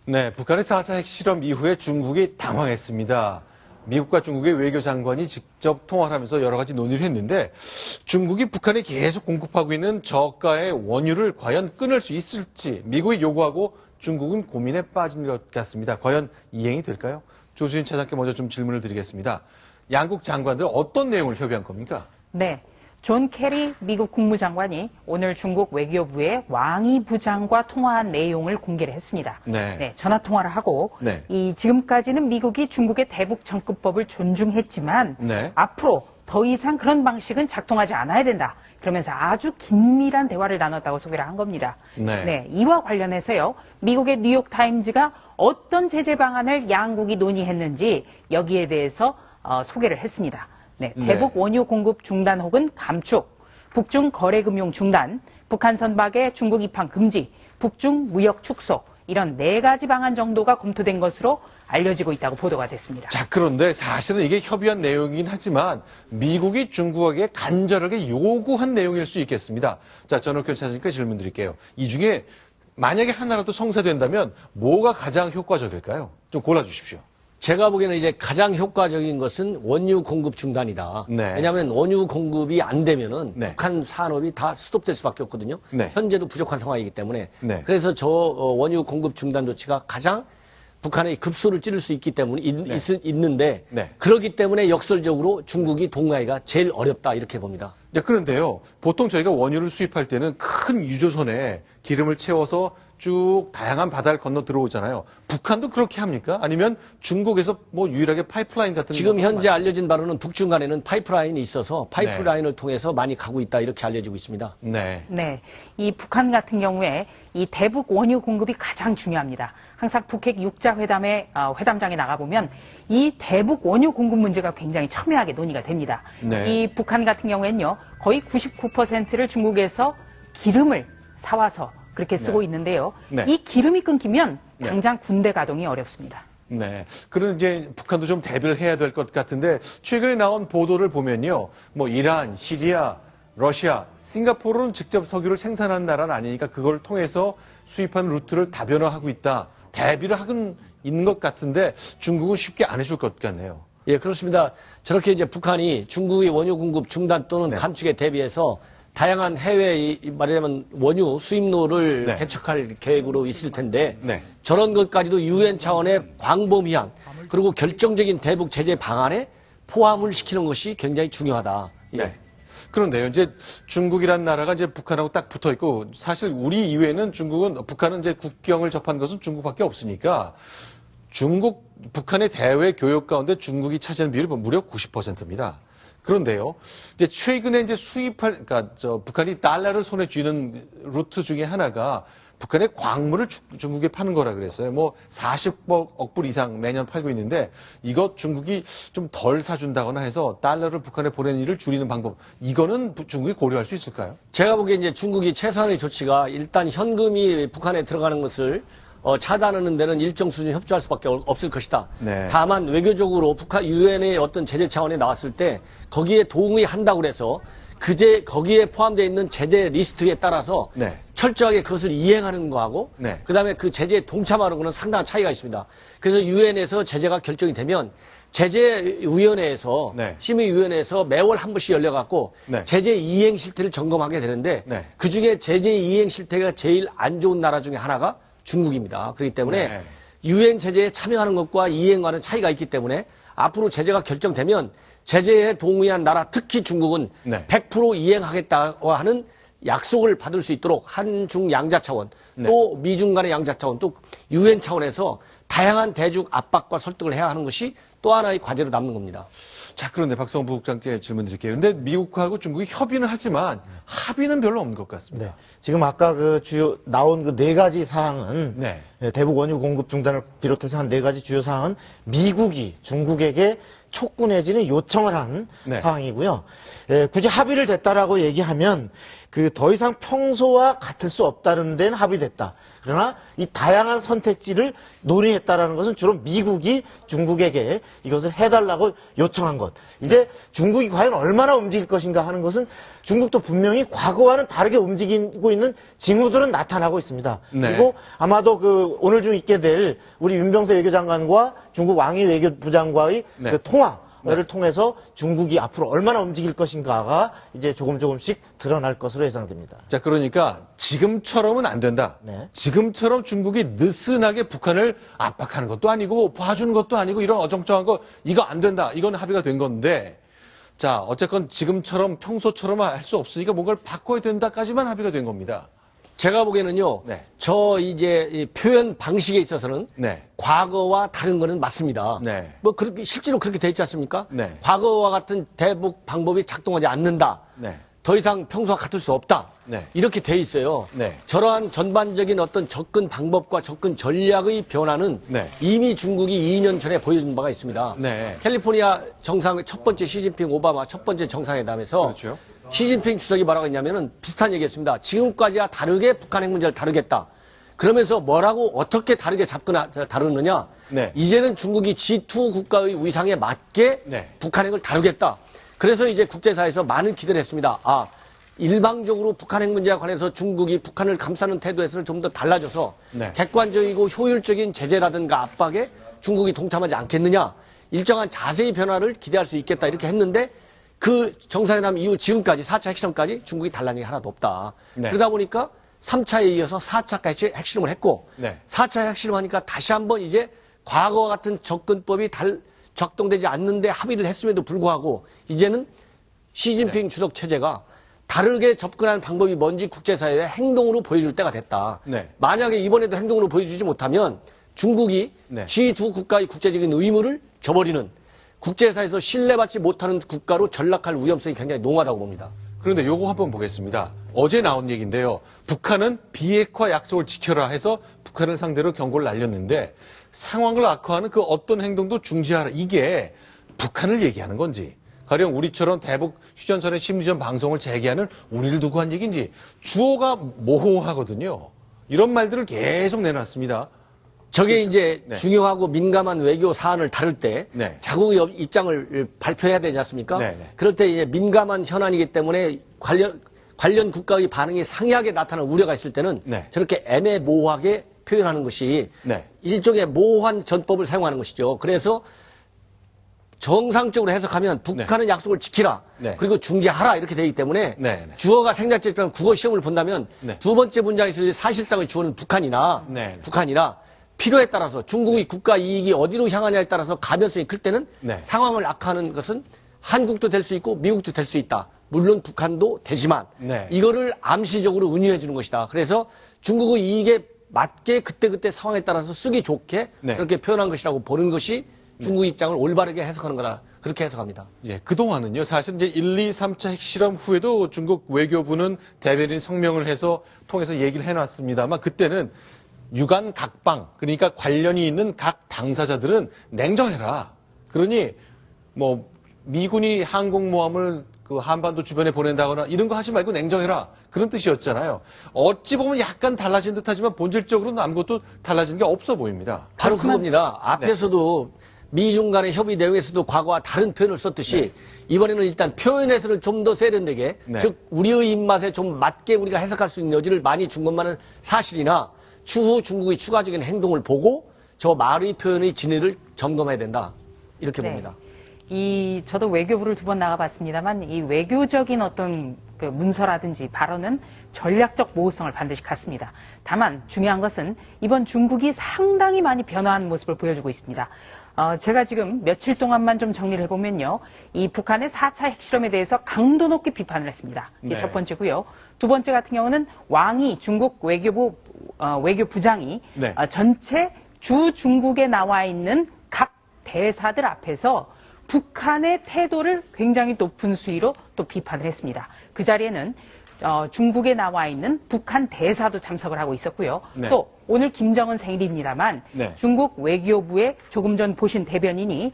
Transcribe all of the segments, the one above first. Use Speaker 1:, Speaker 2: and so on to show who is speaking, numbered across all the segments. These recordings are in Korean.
Speaker 1: 네, 북한의 4차 핵실험 이후에 중국이 당황했습니다. 미국과 중국의 외교장관이 직접 통화를 하면서 여러 가지 논의를 했는데 중국이 북한에 계속 공급하고 있는 저가의 원유를 과연 끊을 수 있을지 미국이 요구하고 중국은 고민에 빠진 것 같습니다. 과연 이행이 될까요? 조수진 차장께 먼저 좀 질문을 드리겠습니다. 양국 장관들 어떤 내용을 협의한 겁니까?
Speaker 2: 네. 존 캐리 미국 국무장관이 오늘 중국 외교부의 왕이 부장과 통화한 내용을 공개를 했습니다.
Speaker 1: 네.
Speaker 2: 전화 통화를 하고
Speaker 1: 네.
Speaker 2: 지금까지는 미국이 중국의 대북 정급법을 존중했지만
Speaker 1: 네.
Speaker 2: 앞으로 더 이상 그런 방식은 작동하지 않아야 된다. 그러면서 아주 긴밀한 대화를 나눴다고 소개를 한 겁니다.
Speaker 1: 네.
Speaker 2: 이와 관련해서요. 미국의 뉴욕 타임즈가 어떤 제재 방안을 양국이 논의했는지 여기에 대해서 소개를 했습니다. 대북 원유 공급 중단 혹은 감축, 북중 거래 금융 중단, 북한 선박의 중국 입항 금지, 북중 무역 축소 이런 4가지 방안 정도가 검토된 것으로 알려지고 있다고 보도가 됐습니다.
Speaker 1: 자, 그런데 사실은 이게 협의한 내용이긴 하지만 미국이 중국에게 간절하게 요구한 내용일 수 있겠습니다. 자, 전옥현 차장님께 질문 드릴게요. 이 중에 만약에 하나라도 성사된다면 뭐가 가장 효과적일까요? 좀 골라주십시오.
Speaker 3: 제가 보기에는 이제 가장 효과적인 것은 원유 공급 중단이다.
Speaker 1: 네.
Speaker 3: 왜냐하면 원유 공급이 안 되면은
Speaker 1: 네.
Speaker 3: 북한 산업이 다 스톱될 수밖에 없거든요.
Speaker 1: 네.
Speaker 3: 현재도 부족한 상황이기 때문에.
Speaker 1: 네.
Speaker 3: 그래서 저 원유 공급 중단 조치가 가장 북한의 급소를 찌를 수 있기 때문에 있는데
Speaker 1: 네.
Speaker 3: 그렇기 때문에 역설적으로 중국이 동의하기가 제일 어렵다 이렇게 봅니다.
Speaker 1: 네, 그런데요. 보통 저희가 원유를 수입할 때는 큰 유조선에 기름을 채워서 쭉 다양한 바다를 건너 들어오잖아요. 북한도 그렇게 합니까? 아니면 중국에서 뭐 유일하게 파이프라인 같은
Speaker 3: 지금 현재 알려진 바로는 북중 간에는 파이프라인이 있어서 파이프라인을
Speaker 1: 네.
Speaker 3: 통해서 많이 가고 있다 이렇게 알려지고 있습니다.
Speaker 1: 네.
Speaker 2: 이 북한 같은 경우에 이 대북 원유 공급이 가장 중요합니다. 항상 북핵 6자 회담에 회담장에 나가보면 이 대북 원유 공급 문제가 굉장히 첨예하게 논의가 됩니다.
Speaker 1: 네.
Speaker 2: 이 북한 같은 경우에는요. 거의 99%를 중국에서 기름을 사와서 그렇게 쓰고
Speaker 1: 네.
Speaker 2: 있는데요.
Speaker 1: 네.
Speaker 2: 이 기름이 끊기면
Speaker 1: 네.
Speaker 2: 당장 군대 가동이 어렵습니다.
Speaker 1: 네. 그런 이제 북한도 좀 대비를 해야 될 것 같은데 최근에 나온 보도를 보면요. 뭐 이란, 시리아, 러시아, 싱가포르는 직접 석유를 생산하는 나라는 아니니까 그걸 통해서 수입하는 루트를 다변화하고 있다. 대비를 하고 있는 것 같은데 중국은 쉽게 안 해줄 것 같네요.
Speaker 3: 예, 그렇습니다. 저렇게 이제 북한이 중국의 원유 공급 중단 또는
Speaker 1: 네.
Speaker 3: 감축에 대비해서 다양한 해외 말하자면 원유 수입로를
Speaker 1: 네.
Speaker 3: 개척할 계획으로 있을 텐데
Speaker 1: 네.
Speaker 3: 저런 것까지도 유엔 차원의 광범위한 그리고 결정적인 대북 제재 방안에 포함을 시키는 것이 굉장히 중요하다. 예.
Speaker 1: 네. 그런데요, 이제 중국이란 나라가 이제 북한하고 딱 붙어 있고 사실 우리 이외에는 북한은 이제 국경을 접한 것은 중국밖에 없으니까 북한의 대외 교역 가운데 중국이 차지하는 비율이 무려 90%입니다. 그런데요, 이제 최근에 이제 그러니까 북한이 달러를 손에 쥐는 루트 중에 하나가 북한의 광물을 중국에 파는 거라 그랬어요. 뭐 40억 불 이상 매년 팔고 있는데 이것 중국이 좀 덜 사준다거나 해서 달러를 북한에 보내는 일을 줄이는 방법, 이거는 중국이 고려할 수 있을까요?
Speaker 3: 제가 보기에 이제 중국이 최소한의 조치가 일단 현금이 북한에 들어가는 것을 차단하는 데는 일정 수준 협조할 수밖에 없을 것이다.
Speaker 1: 네.
Speaker 3: 다만 외교적으로 북한 유엔의 어떤 제재 차원에 나왔을 때 거기에 동의한다고 그래서 거기에 포함되어 있는 제재 리스트에 따라서
Speaker 1: 네.
Speaker 3: 철저하게 그것을 이행하는 거하고
Speaker 1: 네.
Speaker 3: 그다음에 그 제재에 동참하는 것은 상당한 차이가 있습니다. 그래서 유엔에서 제재가 결정이 되면 제재위원회에서
Speaker 1: 네.
Speaker 3: 심의위원회에서 매월 한 번씩 열려갖고
Speaker 1: 네.
Speaker 3: 제재 이행 실태를 점검하게 되는데
Speaker 1: 네.
Speaker 3: 그중에 제재 이행 실태가 제일 안 좋은 나라 중에 하나가 중국입니다. 그렇기 때문에
Speaker 1: 네.
Speaker 3: 유엔 제재에 참여하는 것과 이행과는 차이가 있기 때문에 앞으로 제재가 결정되면 제재에 동의한 나라 특히 중국은
Speaker 1: 네.
Speaker 3: 100% 이행하겠다고 하는 약속을 받을 수 있도록 한중 양자 차원
Speaker 1: 네.
Speaker 3: 또 미중 간의 양자 차원 또 유엔 차원에서 다양한 대중 압박과 설득을 해야 하는 것이 또 하나의 과제로 남는 겁니다.
Speaker 1: 자, 그런데 박성호 부국장께 질문 드릴게요. 근데 미국하고 중국이 협의는 하지만 합의는 별로 없는 것 같습니다.
Speaker 4: 네. 지금 아까 나온 그 4가지 사항은
Speaker 1: 네.
Speaker 4: 대북 원유 공급 중단을 비롯해서 한 4가지 주요 사항은 미국이 중국에게 촉구 내지는 요청을 한
Speaker 1: 네.
Speaker 4: 상황이고요. 굳이 합의를 됐다라고 얘기하면 그 더 이상 평소와 같을 수 없다는 데는 합의됐다. 그러나 이 다양한 선택지를 논의했다라는 것은 주로 미국이 중국에게 이것을 해달라고 요청한 것. 이제 중국이 과연 얼마나 움직일 것인가 하는 것은 중국도 분명히 과거와는 다르게 움직이고 있는 징후들은 나타나고 있습니다.
Speaker 1: 네.
Speaker 4: 그리고 아마도 그 오늘 중 있게 될 우리 윤병세 외교장관과 중국 왕이 외교부장과의
Speaker 1: 네.
Speaker 4: 그 통화를 통해서 중국이 앞으로 얼마나 움직일 것인가가 이제 조금씩 드러날 것으로 예상됩니다.
Speaker 1: 자, 그러니까 지금처럼은 안 된다.
Speaker 4: 네.
Speaker 1: 지금처럼 중국이 느슨하게 북한을 압박하는 것도 아니고 봐주는 것도 아니고 이런 어정쩡한 거 이거 안 된다. 이건 합의가 된 건데 자, 어쨌건 지금처럼 평소처럼 할 수 없으니까 뭔가를 바꿔야 된다까지만 합의가 된 겁니다.
Speaker 3: 제가 보기에는요,
Speaker 1: 네.
Speaker 3: 저 이제 이 표현 방식에 있어서는
Speaker 1: 네.
Speaker 3: 과거와 다른 거는 맞습니다.
Speaker 1: 네.
Speaker 3: 뭐 그렇게 실제로 그렇게 돼 있지 않습니까?
Speaker 1: 네.
Speaker 3: 과거와 같은 대북 방법이 작동하지 않는다.
Speaker 1: 네.
Speaker 3: 더 이상 평소와 같을 수 없다.
Speaker 1: 네.
Speaker 3: 이렇게 돼 있어요.
Speaker 1: 네.
Speaker 3: 저러한 전반적인 어떤 접근 방법과 접근 전략의 변화는
Speaker 1: 네.
Speaker 3: 이미 중국이 2년 전에 보여준 바가 있습니다.
Speaker 1: 네.
Speaker 3: 캘리포니아 정상 첫 번째 시진핑 오바마 첫 번째 정상회담에서
Speaker 1: 그렇죠.
Speaker 3: 시진핑 주석이 뭐라고 했냐면은 비슷한 얘기했습니다. 지금까지와 다르게 북한 핵 문제를 다루겠다. 그러면서 뭐라고 어떻게 다르게 다루느냐?
Speaker 1: 네.
Speaker 3: 이제는 중국이 G2 국가의 위상에 맞게
Speaker 1: 네.
Speaker 3: 북한 핵을 다루겠다. 그래서 이제 국제사회에서 많은 기대를 했습니다. 아, 일방적으로 북한 핵 문제와 관해서 중국이 북한을 감싸는 태도에서는 좀 더 달라져서
Speaker 1: 네.
Speaker 3: 객관적이고 효율적인 제재라든가 압박에 중국이 동참하지 않겠느냐. 일정한 자세히 변화를 기대할 수 있겠다. 이렇게 했는데 그 정상회담 이후 지금까지 4차 핵실험까지 중국이 달라진 게 하나도 없다.
Speaker 1: 네.
Speaker 3: 그러다 보니까 3차에 이어서 4차까지 핵실험을 했고
Speaker 1: 네.
Speaker 3: 4차 핵실험하니까 다시 한번 이제 과거와 같은 접근법이 작동되지 않는데 합의를 했음에도 불구하고 이제는 시진핑 주석 체제가 다르게 접근하는 방법이 뭔지 국제사회에 행동으로 보여줄 때가 됐다.
Speaker 1: 네.
Speaker 3: 만약에 이번에도 행동으로 보여주지 못하면 중국이
Speaker 1: 네.
Speaker 3: G2 국가의 국제적인 의무를 저버리는 국제사회에서 신뢰받지 못하는 국가로 전락할 위험성이 굉장히 농후하다고 봅니다.
Speaker 1: 그런데 요거 한번 보겠습니다. 어제 나온 얘기인데요. 북한은 비핵화 약속을 지켜라 해서 북한을 상대로 경고를 날렸는데 상황을 악화하는 그 어떤 행동도 중지하라. 이게 북한을 얘기하는 건지 가령 우리처럼 대북 휴전선의 심리전 방송을 재개하는 우리를 두고 한 얘기인지 주어가 모호하거든요. 이런 말들을 계속 내놨습니다.
Speaker 3: 저게 이제
Speaker 1: 네.
Speaker 3: 중요하고 민감한 외교 사안을 다룰 때
Speaker 1: 네.
Speaker 3: 자국의 입장을 발표해야 되지 않습니까?
Speaker 1: 네, 네.
Speaker 3: 그럴 때 이제 민감한 현안이기 때문에 관련 국가의 반응이 상이하게 나타나는 우려가 있을 때는
Speaker 1: 네.
Speaker 3: 저렇게 애매모호하게 표현하는 것이
Speaker 1: 네.
Speaker 3: 일종의 모호한 전법을 사용하는 것이죠. 그래서 정상적으로 해석하면 북한은 약속을 지키라.
Speaker 1: 네.
Speaker 3: 그리고 중재하라 이렇게 되기 때문에
Speaker 1: 네, 네.
Speaker 3: 주어가 생략됐지만 국어 시험을 본다면
Speaker 1: 네.
Speaker 3: 두 번째 문장에서 사실상의 주어는 북한이나
Speaker 1: 네.
Speaker 3: 필요에 따라서 중국의 국가 이익이 어디로 향하냐에 따라서 가변성이 클 때는
Speaker 1: 네.
Speaker 3: 상황을 악화하는 것은 한국도 될 수 있고 미국도 될 수 있다. 물론 북한도 되지만
Speaker 1: 네.
Speaker 3: 이거를 암시적으로 은유해 주는 것이다. 그래서 중국의 이익에 맞게 그때그때 상황에 따라서 쓰기 좋게
Speaker 1: 네.
Speaker 3: 그렇게 표현한 것이라고 보는 것이 중국 입장을 올바르게 해석하는 거다. 그렇게 해석합니다.
Speaker 1: 예, 그동안은요, 사실 이제 1, 2, 3차 핵실험 후에도 중국 외교부는 대변인 성명을 해서 통해서 얘기를 해놨습니다만 그때는 유관 각방, 그러니까 관련이 있는 각 당사자들은 냉정해라. 그러니 뭐 미군이 항공모함을 그 한반도 주변에 보낸다거나 이런 거 하지 말고 냉정해라. 그런 뜻이었잖아요. 어찌 보면 약간 달라진 듯하지만 본질적으로는 아무것도 달라진 게 없어 보입니다.
Speaker 3: 바로
Speaker 2: 그렇지만-
Speaker 3: 그겁니다. 앞에서도 미중 간의 협의 내용에서도 과거와 다른 표현을 썼듯이 이번에는 일단 표현에서는 좀 더 세련되게
Speaker 1: 네.
Speaker 3: 즉 우리의 입맛에 좀 맞게 우리가 해석할 수 있는 여지를 많이 준 것만은 사실이나 추후 중국의 추가적인 행동을 보고 저 말의 표현의 진위를 점검해야 된다. 이렇게
Speaker 2: 네.
Speaker 3: 봅니다.
Speaker 2: 저도 외교부를 2번 나가봤습니다만 이 외교적인 어떤 그 문서라든지 발언은 전략적 모호성을 반드시 갖습니다. 다만 중요한 것은 이번 중국이 상당히 많이 변화한 모습을 보여주고 있습니다. 제가 지금 며칠 동안만 좀 정리를 해보면요. 이 북한의 4차 핵실험에 대해서 강도 높게 비판을 했습니다. 이게
Speaker 1: 네.
Speaker 2: 첫 번째고요. 두 번째 같은 경우는 왕이 중국 외교부장이
Speaker 1: 네.
Speaker 2: 전체 주 중국에 나와 있는 각 대사들 앞에서 북한의 태도를 굉장히 높은 수위로 또 비판을 했습니다. 그 자리에는 중국에 나와 있는 북한 대사도 참석을 하고 있었고요.
Speaker 1: 네.
Speaker 2: 또 오늘 김정은 생일입니다만
Speaker 1: 네.
Speaker 2: 중국 외교부의 조금 전 보신 대변인이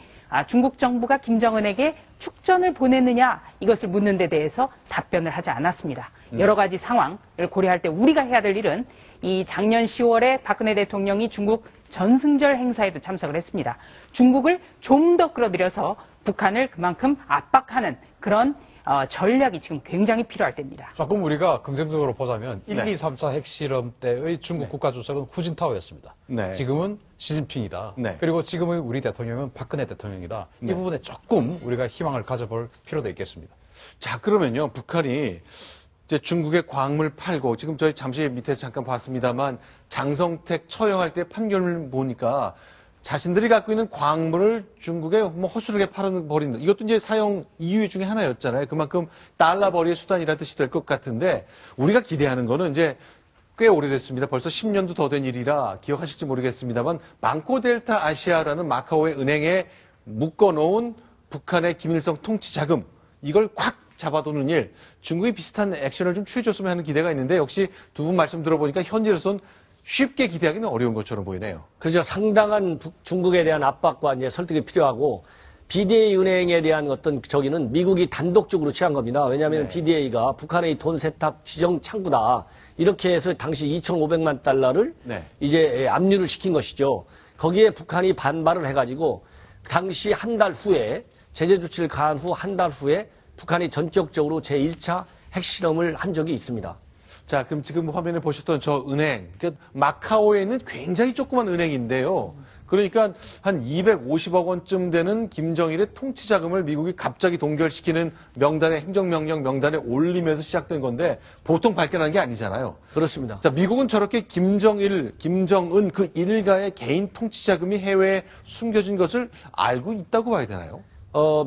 Speaker 2: 중국 정부가 김정은에게 축전을 보냈느냐 이것을 묻는 데 대해서 답변을 하지 않았습니다. 여러 가지 상황을 고려할 때 우리가 해야 될 일은 이 작년 10월에 박근혜 대통령이 중국 전승절 행사에도 참석을 했습니다. 중국을 좀 더 끌어들여서 북한을 그만큼 압박하는 그런 전략이 지금 굉장히 필요할 때입니다.
Speaker 5: 조금 우리가 긍정적으로 보자면 1,
Speaker 1: 네.
Speaker 5: 2, 3차 핵실험 때의 중국 국가주석은 후진타오였습니다.
Speaker 1: 네.
Speaker 5: 지금은 시진핑이다.
Speaker 1: 네.
Speaker 5: 그리고 지금의 우리 대통령은 박근혜 대통령이다.
Speaker 1: 네.
Speaker 5: 이 부분에 조금 우리가 희망을 가져볼 필요도 있겠습니다.
Speaker 1: 자, 그러면요, 북한이 이제 중국의 광물 팔고, 지금 저희 잠시 밑에서 잠깐 봤습니다만, 장성택 처형할 때 판결을 보니까 자신들이 갖고 있는 광물을 중국에 뭐 허술하게 팔아버리는, 이것도 이제 사용 이유 중에 하나였잖아요. 그만큼 달러벌이의 수단이라 뜻이 될 것 같은데, 우리가 기대하는 거는 이제 꽤 오래됐습니다. 벌써 10년도 더 된 일이라 기억하실지 모르겠습니다만, 망코델타 아시아라는 마카오의 은행에 묶어놓은 북한의 김일성 통치 자금, 이걸 꽉 잡아두는 일, 중국이 비슷한 액션을 좀 취해줬으면 하는 기대가 있는데, 역시 두 분 말씀 들어보니까 현재로선 쉽게 기대하기는 어려운 것처럼 보이네요.
Speaker 3: 그렇죠. 상당한 중국에 대한 압박과 이제 설득이 필요하고, BDA 은행에 대한 어떤 저기는 미국이 단독적으로 취한 겁니다. 왜냐하면
Speaker 1: 네.
Speaker 3: BDA가 북한의 돈 세탁 지정 창구다. 이렇게 해서 당시 2,500만 달러를
Speaker 1: 네.
Speaker 3: 이제 압류를 시킨 것이죠. 거기에 북한이 반발을 해가지고 당시 한 달 후에 제재 조치를 가한 후 한 달 후에 북한이 전격적으로 제1차 핵실험을 한 적이 있습니다.
Speaker 1: 자, 그럼 지금 화면에 보셨던 저 은행, 그러니까 마카오에 있는 굉장히 조그만 은행인데요. 그러니까 한 250억 원쯤 되는 김정일의 통치 자금을 미국이 갑자기 동결시키는 명단에, 행정명령 명단에 올리면서 시작된 건데, 보통 발견한 게 아니잖아요.
Speaker 3: 그렇습니다.
Speaker 1: 자, 미국은 저렇게 김정은 그 일가의 개인 통치 자금이 해외에 숨겨진 것을 알고 있다고 봐야 되나요?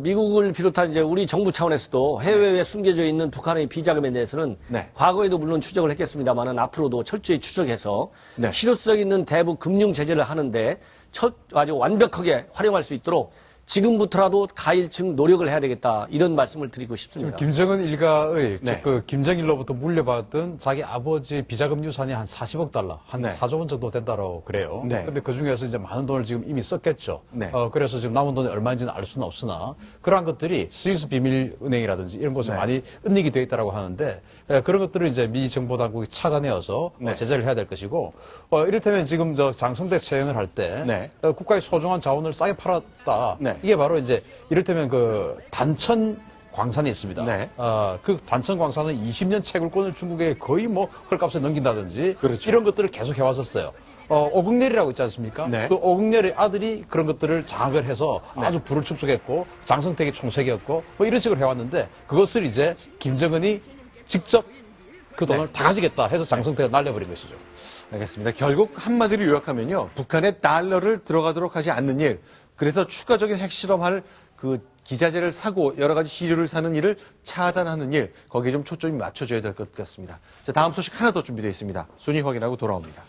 Speaker 3: 미국을 비롯한 이제 우리 정부 차원에서도 해외에 숨겨져 있는 북한의 비자금에 대해서는
Speaker 1: 네.
Speaker 3: 과거에도 물론 추적을 했겠습니다만은 앞으로도 철저히 추적해서
Speaker 1: 네.
Speaker 3: 실효성 있는 대북 금융 제재를 하는데 아주 완벽하게 활용할 수 있도록 지금부터라도 가일층 노력을 해야 되겠다 이런 말씀을 드리고
Speaker 5: 지금
Speaker 3: 싶습니다.
Speaker 5: 김정은 일가의
Speaker 1: 네.
Speaker 5: 즉 그 김정일로부터 물려받은 자기 아버지 비자금 유산이 한 40억 달러, 한
Speaker 1: 네.
Speaker 5: 4조 원 정도 된다고 그래요.
Speaker 1: 네.
Speaker 5: 근데 그 중에서 이제 많은 돈을 지금 이미 썼겠죠.
Speaker 1: 네.
Speaker 5: 그래서 지금 남은 돈이 얼마인지는 알 수는 없으나 그러한 것들이 스위스 비밀은행이라든지 이런 곳에
Speaker 1: 네.
Speaker 5: 많이 은닉이 되어 있다고 하는데 그런 것들을 이제 미 정보 당국이 찾아내어서
Speaker 1: 네.
Speaker 5: 제재를 해야 될 것이고 이를테면 지금 저 장성택 처형을 할 때
Speaker 1: 네.
Speaker 5: 국가의 소중한 자원을 싸게 팔았다.
Speaker 1: 네.
Speaker 5: 이게 바로 이제 이를테면 그 단천 광산이 있습니다.
Speaker 1: 네.
Speaker 5: 그 단천 광산은 20년 채굴권을 중국에 거의 뭐 헐값에 넘긴다든지
Speaker 1: 그렇죠.
Speaker 5: 이런 것들을 계속 해왔었어요. 오극렬이라고 있지 않습니까?
Speaker 1: 네.
Speaker 5: 그 오극렬의 아들이 그런 것들을 장악을 해서
Speaker 1: 네.
Speaker 5: 아주 부를 축적했고 장성택이 총책이었고 뭐 이런 식으로 해왔는데 그것을 이제 김정은이 직접 그 돈을
Speaker 1: 네.
Speaker 5: 다 가지겠다 해서 장성택을 날려버린 것이죠.
Speaker 1: 알겠습니다. 결국 한마디로 요약하면요, 북한의 달러를 들어가도록 하지 않는 일, 그래서 추가적인 핵실험할 그 기자재를 사고 여러 가지 시료를 사는 일을 차단하는 일, 거기에 좀 초점이 맞춰져야 될 것 같습니다. 자, 다음 소식 하나 더 준비되어 있습니다. 순위 확인하고 돌아옵니다.